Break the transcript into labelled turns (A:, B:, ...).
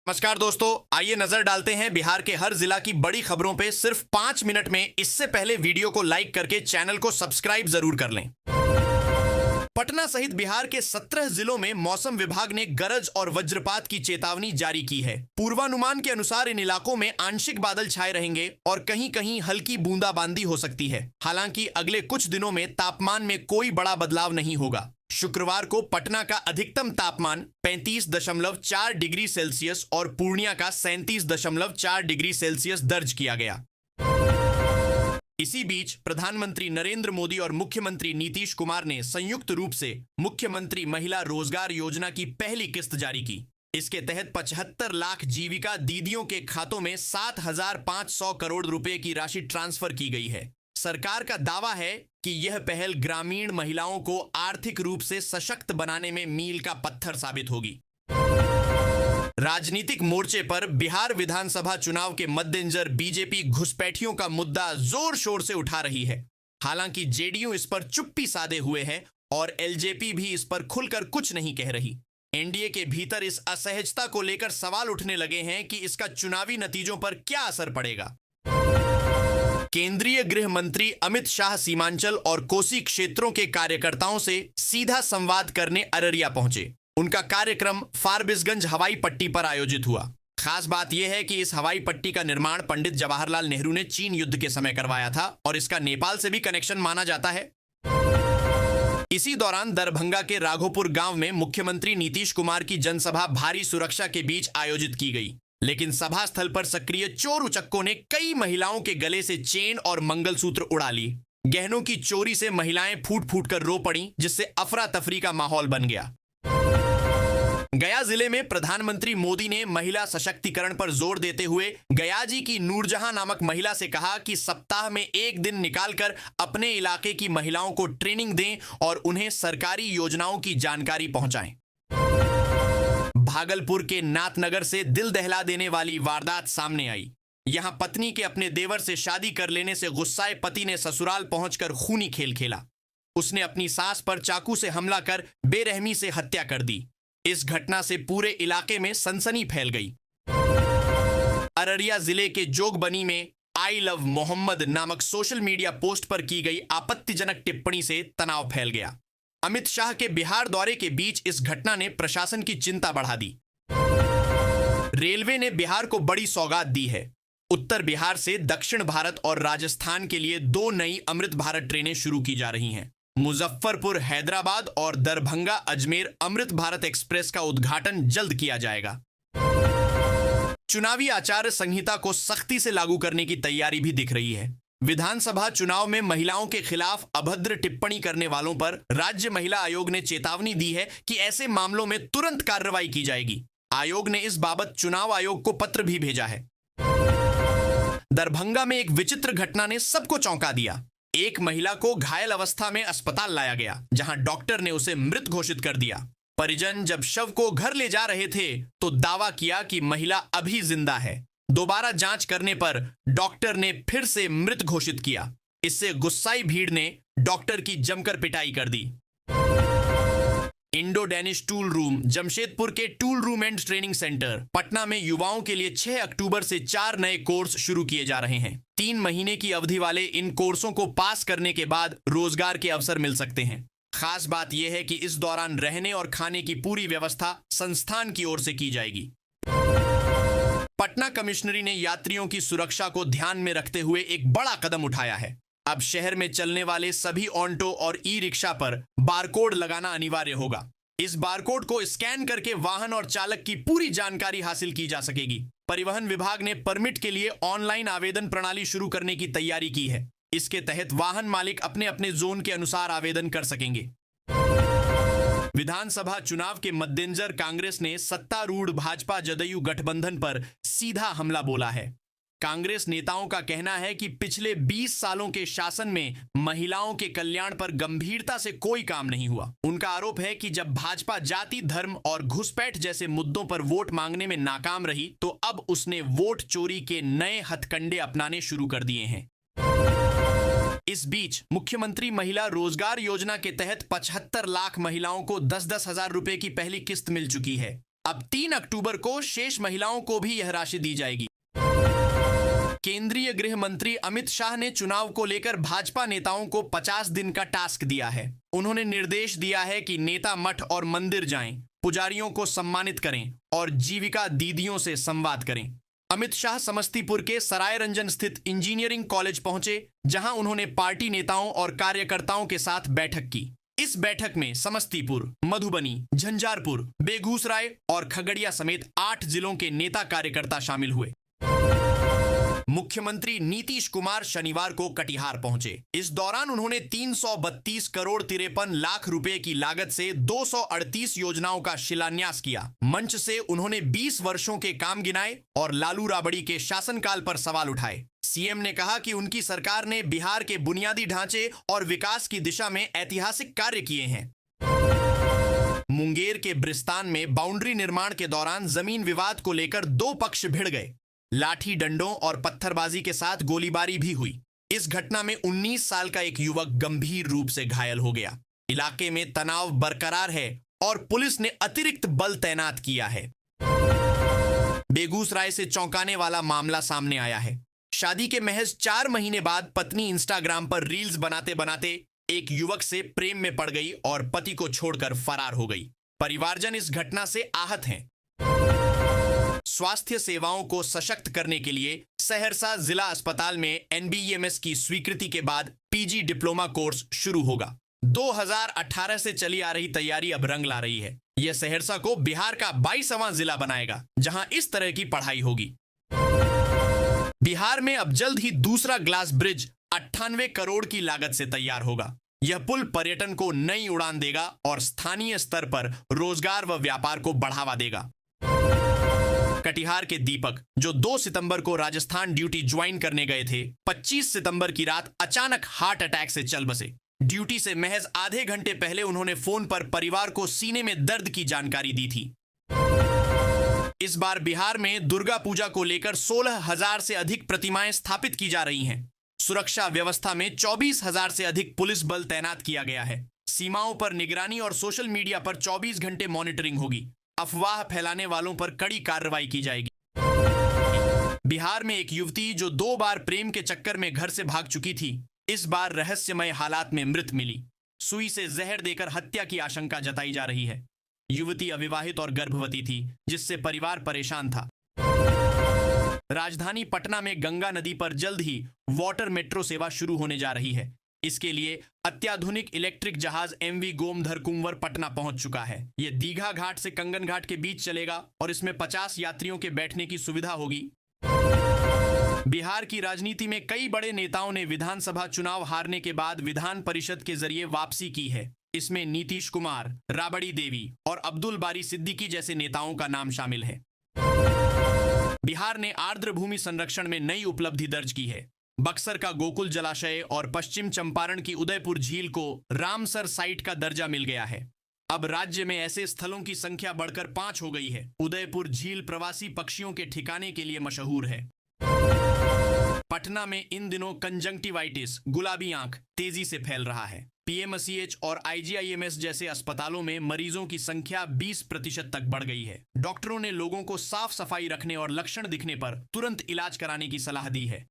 A: नमस्कार दोस्तों, आइए नजर डालते हैं बिहार के हर जिला की बड़ी खबरों पे सिर्फ 5 मिनट में। इससे पहले वीडियो को लाइक करके चैनल को सब्सक्राइब जरूर कर लें। पटना सहित बिहार के 17 जिलों में मौसम विभाग ने गरज और वज्रपात की चेतावनी जारी की है। पूर्वानुमान के अनुसार इन इलाकों में आंशिक बादल छाए रहेंगे और कहीं कहीं हल्की बूंदाबांदी हो सकती है। हालांकि अगले कुछ दिनों में तापमान में कोई बड़ा बदलाव नहीं होगा। शुक्रवार को पटना का अधिकतम तापमान 35.4 डिग्री सेल्सियस और पूर्णिया का 37.4 डिग्री सेल्सियस दर्ज किया गया। इसी बीच प्रधानमंत्री नरेंद्र मोदी और मुख्यमंत्री नीतीश कुमार ने संयुक्त रूप से मुख्यमंत्री महिला रोजगार योजना की पहली किस्त जारी की। इसके तहत 75 लाख जीविका दीदियों के खातों में 7,500 करोड़ रुपए की राशि ट्रांसफर की गई है। सरकार का दावा है कि यह पहल ग्रामीण महिलाओं को आर्थिक रूप से सशक्त बनाने में मील का पत्थर साबित होगी। राजनीतिक मोर्चे पर बिहार विधानसभा चुनाव के मद्देनजर बीजेपी घुसपैठियों का मुद्दा जोर शोर से उठा रही है। हालांकि जेडीयू इस पर चुप्पी साधे हुए है और एलजेपी भी इस पर खुलकर कुछ नहीं कह रही। एनडीए के भीतर इस असहजता को लेकर सवाल उठने लगे हैं कि इसका चुनावी नतीजों पर क्या असर पड़ेगा। केंद्रीय गृह मंत्री अमित शाह सीमांचल और कोसी क्षेत्रों के कार्यकर्ताओं से सीधा संवाद करने अररिया पहुंचे। उनका कार्यक्रम फारबिसगंज हवाई पट्टी पर आयोजित हुआ। खास बात यह है कि इस हवाई पट्टी का निर्माण पंडित जवाहरलाल नेहरू ने चीन युद्ध के समय करवाया था और इसका नेपाल से भी कनेक्शन माना जाता है। इसी दौरान दरभंगा के राघोपुर गांव में मुख्यमंत्री नीतीश कुमार की जनसभा भारी सुरक्षा के बीच आयोजित की गई। लेकिन सभा स्थल पर सक्रिय चोर उचक्कों ने कई महिलाओं के गले से चेन और मंगलसूत्र उड़ा ली। गहनों की चोरी से महिलाएं फूट फूट कर रो पड़ी, जिससे अफरा तफरी का माहौल बन गया। गया जिले में प्रधानमंत्री मोदी ने महिला सशक्तिकरण पर जोर देते हुए गयाजी की नूरजहां नामक महिला से कहा कि सप्ताह में एक दिन निकालकर अपने इलाके की महिलाओं को ट्रेनिंग दें और उन्हें सरकारी योजनाओं की जानकारी पहुंचाएं। भागलपुर के नाथनगर से दिल दहला देने वाली वारदात सामने आई। यहां पत्नी के अपने देवर से शादी कर लेने से गुस्साए पति ने ससुराल पहुंचकर खूनी खेल खेला। उसने अपनी सास पर चाकू से हमला कर बेरहमी से हत्या कर दी। इस घटना से पूरे इलाके में सनसनी फैल गई। अररिया जिले के जोगबनी में आई लव मोहम्मद नामक सोशल मीडिया पोस्ट पर की गई आपत्तिजनक टिप्पणी से तनाव फैल गया। अमित शाह के बिहार दौरे के बीच इस घटना ने प्रशासन की चिंता बढ़ा दी। रेलवे ने बिहार को बड़ी सौगात दी है। उत्तर बिहार से दक्षिण भारत और राजस्थान के लिए 2 नई अमृत भारत ट्रेनें शुरू की जा रही हैं। मुजफ्फरपुर हैदराबाद और दरभंगा अजमेर अमृत भारत एक्सप्रेस का उद्घाटन जल्द किया जाएगा। चुनावी आचार संहिता को सख्ती से लागू करने की तैयारी भी दिख रही है। विधानसभा चुनाव में महिलाओं के खिलाफ अभद्र टिप्पणी करने वालों पर राज्य महिला आयोग ने चेतावनी दी है कि ऐसे मामलों में तुरंत कार्रवाई की जाएगी। आयोग ने इस बाबत चुनाव आयोग को पत्र भी भेजा है। दरभंगा में एक विचित्र घटना ने सबको चौंका दिया। एक महिला को घायल अवस्था में अस्पताल लाया गया, जहां डॉक्टर ने उसे मृत घोषित कर दिया। परिजन जब शव को घर ले जा रहे थे तो दावा किया कि महिला अभी जिंदा है। दोबारा जांच करने पर डॉक्टर ने फिर से मृत घोषित किया। इससे गुस्साई भीड़ ने डॉक्टर की जमकर पिटाई कर दी। Indo Danish tool room Jamshedpur के tool room and training centre Patna में युवाओं के लिए 6 अक्टूबर से 4 नए कोर्स शुरू किए जा रहे हैं। 3 महीने की अवधि वाले इन कोर्सों को पास करने के बाद रोजगार के अवसर मिल सकते हैं। खास बात यह है कि इस दौरान रहने और खाने की पूरी व्यवस्था संस्थान की ओर से की जाएगी। पटना कमिश्नरी ने यात्रियों की सुरक्षा को ध्यान में रखते हुए एक बड़ा कदम उठाया है। अब शहर में चलने वाले सभी ऑटो और ई रिक्शा पर बारकोड लगाना अनिवार्य होगा। इस बारकोड को स्कैन करके वाहन और चालक की पूरी जानकारी हासिल की जा सकेगी। परिवहन विभाग ने परमिट के लिए ऑनलाइन आवेदन प्रणाली शुरू करने की तैयारी की है। इसके तहत वाहन मालिक अपने अपने जोन के अनुसार आवेदन कर सकेंगे। विधानसभा चुनाव के मद्देनजर कांग्रेस ने सत्तारूढ़ भाजपा जदयू गठबंधन पर सीधा हमला बोला है। कांग्रेस नेताओं का कहना है कि पिछले 20 सालों के शासन में महिलाओं के कल्याण पर गंभीरता से कोई काम नहीं हुआ। उनका आरोप है कि जब भाजपा जाति, धर्म और घुसपैठ जैसे मुद्दों पर वोट मांगने में नाकाम रही तो अब उसने वोट चोरी के नए हथकंडे अपनाने शुरू कर दिए हैं। इस बीच मुख्यमंत्री महिला रोजगार योजना के तहत 75 लाख महिलाओं को 10-10 हजार रुपए की पहली किस्त मिल चुकी है। अब 3 अक्टूबर को शेष महिलाओं को भी यह राशि दी जाएगी। केंद्रीय गृह मंत्री अमित शाह ने चुनाव को लेकर भाजपा नेताओं को 50 दिन का टास्क दिया है। उन्होंने निर्देश दिया है कि नेता मठ और मंदिर जाएं, पुजारियों को सम्मानित करें और जीविका दीदियों से संवाद करें। अमित शाह समस्तीपुर के सरायरंजन स्थित इंजीनियरिंग कॉलेज पहुंचे, जहां उन्होंने पार्टी नेताओं और कार्यकर्ताओं के साथ बैठक की। इस बैठक में समस्तीपुर, मधुबनी, झंझारपुर, बेगूसराय और खगड़िया समेत 8 जिलों के नेता कार्यकर्ता शामिल हुए। मुख्यमंत्री नीतीश कुमार शनिवार को कटिहार पहुंचे। इस दौरान उन्होंने 332 करोड़ 53 लाख रुपए की लागत से 238 योजनाओं का शिलान्यास किया। मंच से उन्होंने 20 वर्षों के काम गिनाए और लालू राबड़ी के शासनकाल पर सवाल उठाए। सीएम ने कहा कि उनकी सरकार ने बिहार के बुनियादी ढांचे और विकास की दिशा में ऐतिहासिक कार्य किए हैं। मुंगेर के ब्रिस्तान में बाउंड्री निर्माण के दौरान जमीन विवाद को लेकर 2 पक्ष भिड़ गए। लाठी डंडों और पत्थरबाजी के साथ गोलीबारी भी हुई। इस घटना में 19 साल का एक युवक गंभीर रूप से घायल हो गया। इलाके में तनाव बरकरार है और पुलिस ने अतिरिक्त बल तैनात किया है। बेगूसराय से चौंकाने वाला मामला सामने आया है। शादी के महज 4 महीने बाद पत्नी इंस्टाग्राम पर रील्स बनाते बनाते एक युवक से प्रेम में पड़ गई और पति को छोड़कर फरार हो गई। परिवारजन इस घटना से आहत हैं। स्वास्थ्य सेवाओं को सशक्त करने के लिए सहरसा जिला अस्पताल में एनबीईएमएस की स्वीकृति के बाद पीजी डिप्लोमा कोर्स शुरू होगा। 2018 से चली आ रही तैयारी अब रंग ला रही है। यह सहरसा को बिहार का 22वां जिला बनाएगा, जहां इस तरह की पढ़ाई होगी। बिहार में अब जल्द ही दूसरा ग्लास ब्रिज 98 करोड़ की लागत से तैयार होगा। यह पुल पर्यटन को नई उड़ान देगा और स्थानीय स्तर पर रोजगार व व्यापार को बढ़ावा देगा। कटिहार के दीपक, जो 2 सितंबर को राजस्थान ड्यूटी ज्वाइन करने गए थे, 25 सितंबर की रात अचानक हार्ट अटैक से चल बसे। ड्यूटी से महज आधे घंटे पहले उन्होंने फोन पर परिवार को सीने में दर्द की जानकारी दी थी। इस बार बिहार में दुर्गा पूजा को लेकर 16,000 से अधिक प्रतिमाएं स्थापित की जा रही हैं। सुरक्षा व्यवस्था में 24,000 से अधिक पुलिस बल तैनात किया गया है। सीमाओं पर निगरानी और सोशल मीडिया पर 24 घंटे मॉनिटरिंग होगी। अफवाह फैलाने वालों पर कड़ी कार्रवाई की जाएगी। बिहार में एक युवती जो 2 बार प्रेम के चक्कर में घर से भाग चुकी थी, इस बार रहस्यमय हालात में मृत मिली। सुई से जहर देकर हत्या की आशंका जताई जा रही है। युवती अविवाहित और गर्भवती थी, जिससे परिवार परेशान था। राजधानी पटना में गंगा नदी पर जल्द ही वाटर मेट्रो सेवा शुरू होने जा रही है। इसके लिए अत्याधुनिक इलेक्ट्रिक जहाज एमवी गोमधर कुंवर पटना पहुंच चुका है। यह दीघा घाट से कंगन घाट के बीच चलेगा और इसमें 50 यात्रियों के बैठने की सुविधा होगी। बिहार की राजनीति में कई बड़े नेताओं ने विधानसभा चुनाव हारने के बाद विधान परिषद के जरिए वापसी की है। इसमें नीतीश कुमार, राबड़ी देवी और अब्दुल बारी सिद्दीकी जैसे नेताओं का नाम शामिल है। बिहार ने आर्द्र भूमि संरक्षण में नई उपलब्धि दर्ज की है। बक्सर का गोकुल जलाशय और पश्चिम चंपारण की उदयपुर झील को रामसर साइट का दर्जा मिल गया है। अब राज्य में ऐसे स्थलों की संख्या बढ़कर 5 हो गई है। उदयपुर झील प्रवासी पक्षियों के ठिकाने के लिए मशहूर है। पटना में इन दिनों कंजंक्टिवाइटिस, गुलाबी आंख, तेजी से फैल रहा है। पीएमसीएच और आईजीआईएमएस जैसे अस्पतालों में मरीजों की संख्या 20% तक बढ़ गई है। डॉक्टरों ने लोगों को साफ सफाई रखने और लक्षण दिखने पर तुरंत इलाज कराने की सलाह दी है।